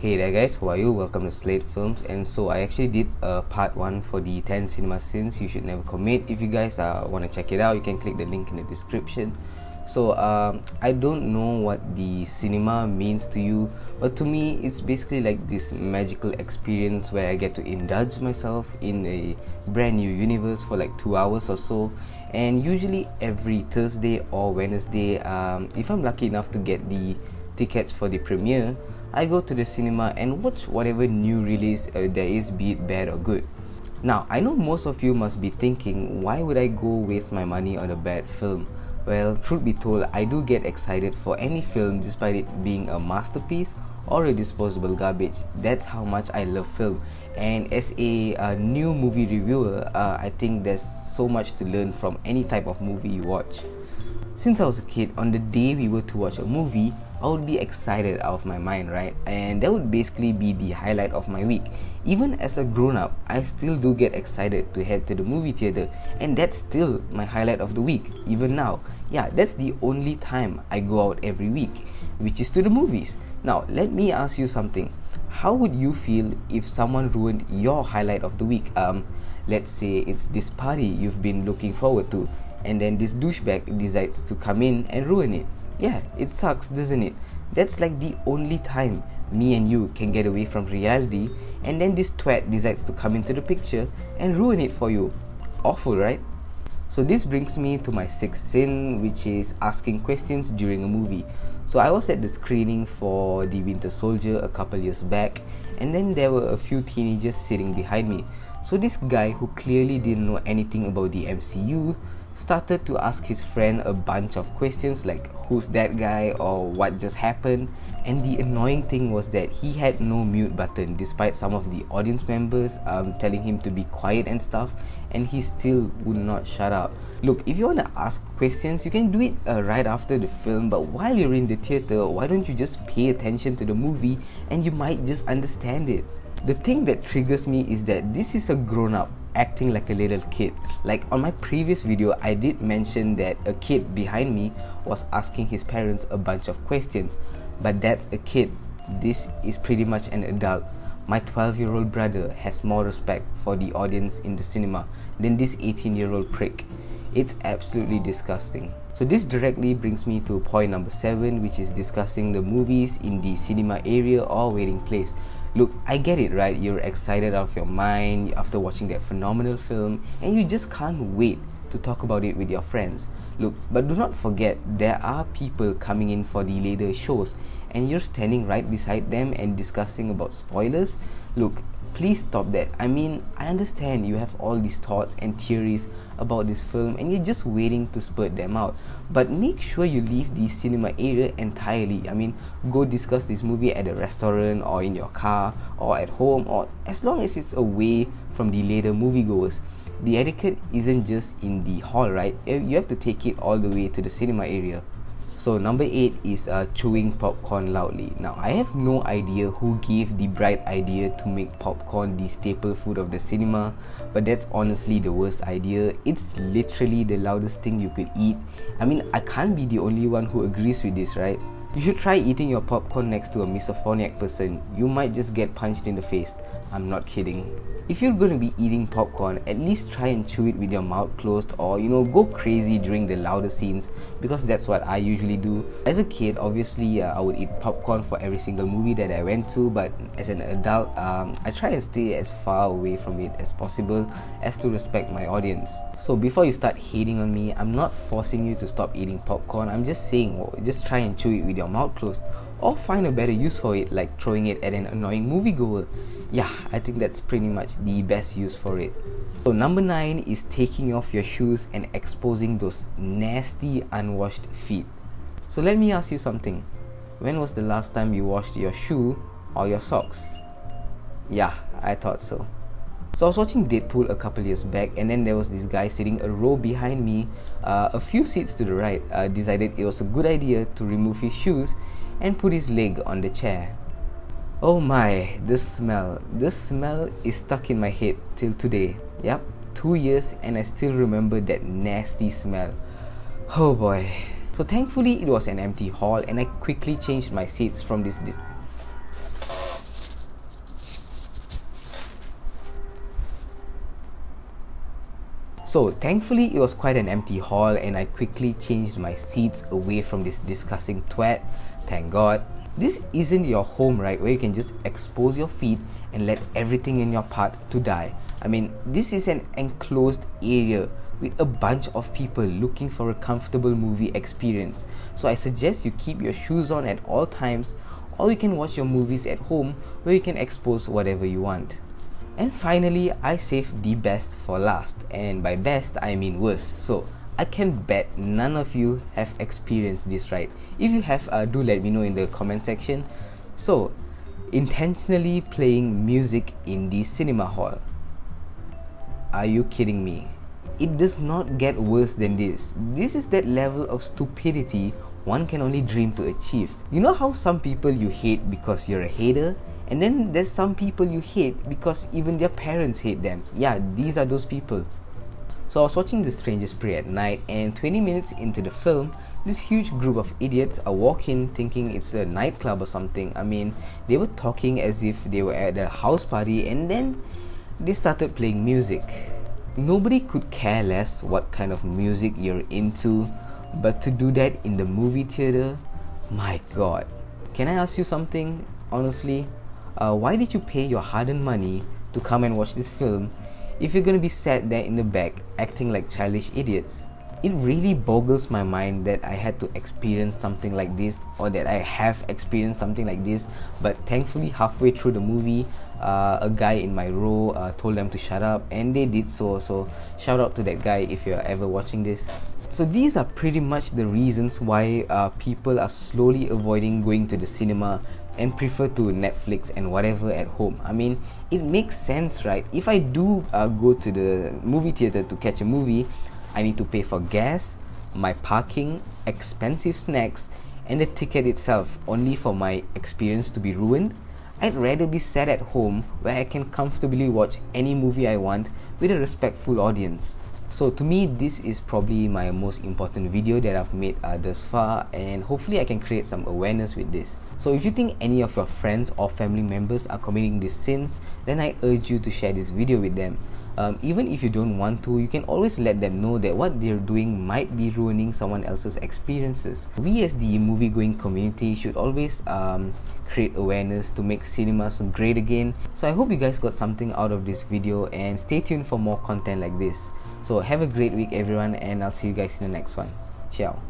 Hey there guys, how are you? Welcome to Slade Films. And so I actually did a part 1 for the 10 cinema sins you should never commit. If you guys want to check it out, you can click the link in the description. So I don't know what the cinema means to you, but to me it's basically like this magical experience where I get to indulge myself in a brand new universe for like 2 hours or so. And usually every Thursday or Wednesday, if I'm lucky enough to get the tickets for the premiere, I go to the cinema and watch whatever new release there is, be it bad or good. Now, I know most of you must be thinking, why would I go waste my money on a bad film? Well, truth be told, I do get excited for any film despite it being a masterpiece or a disposable garbage. That's how much I love film. And as a new movie reviewer, I think there's so much to learn from any type of movie you watch. Since I was a kid, on the day we were to watch a movie, I would be excited out of my mind, right? And that would basically be the highlight of my week. Even as a grown-up, I still do get excited to head to the movie theater, and that's still my highlight of the week, even now. Yeah, that's the only time I go out every week, which is to the movies. Now, let me ask you something. How would you feel if someone ruined your highlight of the week? Let's say it's this party you've been looking forward to, and then this douchebag decides to come in and ruin it. Yeah, it sucks, doesn't it? That's like the only time me and you can get away from reality, and then this twat decides to come into the picture and ruin it for you. Awful, right? So this brings me to my sixth sin, which is asking questions during a movie. So I was at the screening for The Winter Soldier a couple years back, and then there were a few teenagers sitting behind me. So this guy, who clearly didn't know anything about the MCU, started to ask his friend a bunch of questions like who's that guy or what just happened. And the annoying thing was that he had no mute button, despite some of the audience members telling him to be quiet and stuff, and he still would not shut up. Look, if you want to ask questions, you can do it right after the film, but while you're in the theater, why don't you just pay attention to the movie and you might just understand it. The thing that triggers me is that this is a grown-up acting like a little kid. Like on my previous video, I did mention that a kid behind me was asking his parents a bunch of questions, but that's a kid. This is pretty much an adult. My 12-year-old brother has more respect for the audience in the cinema than this 18-year-old prick. It's absolutely disgusting. So this directly brings me to point number 7, which is discussing the movies in the cinema area or waiting place. Look, I get it, right? You're excited out of your mind after watching that phenomenal film, and you just can't wait to talk about it with your friends. Look, but do not forget, there are people coming in for the later shows, and you're standing right beside them and discussing about spoilers. Look, please stop that. I mean, I understand you have all these thoughts and theories about this film and you're just waiting to spurt them out, but make sure you leave the cinema area entirely. I mean, go discuss this movie at a restaurant or in your car or at home, or as long as it's away from the later moviegoers. The etiquette isn't just in the hall, right? You have to take it all the way to the cinema area. So number 8 is chewing popcorn loudly. Now, I have no idea who gave the bright idea to make popcorn the staple food of the cinema, but that's honestly the worst idea. It's literally the loudest thing you could eat. I mean, I can't be the only one who agrees with this, right? You should try eating your popcorn next to a misophonic person. You might just get punched in the face. I'm not kidding. If you're going to be eating popcorn, at least try and chew it with your mouth closed, or go crazy during the louder scenes, because that's what I usually do. As a kid, obviously I would eat popcorn for every single movie that I went to, but as an adult, I try and stay as far away from it as possible as to respect my audience. So before you start hating on me, I'm not forcing you to stop eating popcorn. I'm just saying, just try and chew it with your mouth closed, or find a better use for it, like throwing it at an annoying moviegoer. Yeah, I think that's pretty much the best use for it. So number 9 is taking off your shoes and exposing those nasty unwashed feet. So let me ask you something. When was the last time you washed your shoe or your socks? Yeah, I thought so. So I was watching Deadpool a couple years back, and then there was this guy sitting a row behind me, a few seats to the right, decided it was a good idea to remove his shoes and put his leg on the chair. Oh my, the smell is stuck in my head till today. Yep, 2 years and I still remember that nasty smell. Oh boy. So thankfully it was an empty hall and I quickly changed my seats from this So thankfully it was quite an empty hall, and I quickly changed my seats away from this disgusting twat. Thank God. This isn't your home, right, where you can just expose your feet and let everything in your path to die. I mean, this is an enclosed area with a bunch of people looking for a comfortable movie experience. So I suggest you keep your shoes on at all times, or you can watch your movies at home where you can expose whatever you want. And finally, I saved the best for last, and by best I mean worst. So I can bet none of you have experienced this, right? If you have, do let me know in the comment section. So, intentionally playing music in the cinema hall. Are you kidding me? It does not get worse than this. This is that level of stupidity one can only dream to achieve. You know how some people you hate because you're a hater? And then there's some people you hate because even their parents hate them. Yeah, these are those people. So I was watching The Strangers Prey at night, and 20 minutes into the film, this huge group of idiots are walking thinking it's a nightclub or something. I mean, they were talking as if they were at a house party, and then they started playing music. Nobody could care less what kind of music you're into, but to do that in the movie theater, my God. Can I ask you something, honestly? Why did you pay your hard-earned money to come and watch this film if you're gonna be sat there in the back acting like childish idiots? It really boggles my mind that I had to experience something like this, or that I have experienced something like this. But thankfully, halfway through the movie, a guy in my row told them to shut up, and they did so. So shout out to that guy if you're ever watching this. So these are pretty much the reasons why people are slowly avoiding going to the cinema and prefer to Netflix and whatever at home. I mean, it makes sense, right? If I do go to the movie theater to catch a movie, I need to pay for gas, my parking, expensive snacks, and the ticket itself, only for my experience to be ruined. I'd rather be sat at home where I can comfortably watch any movie I want with a respectful audience. So to me, this is probably my most important video that I've made thus far, and hopefully I can create some awareness with this. So if you think any of your friends or family members are committing these sins, then I urge you to share this video with them. Even if you don't want to, you can always let them know that what they're doing might be ruining someone else's experiences. We as the movie-going community should always create awareness to make cinemas great again. So I hope you guys got something out of this video, and stay tuned for more content like this. So have a great week everyone, and I'll see you guys in the next one. Ciao.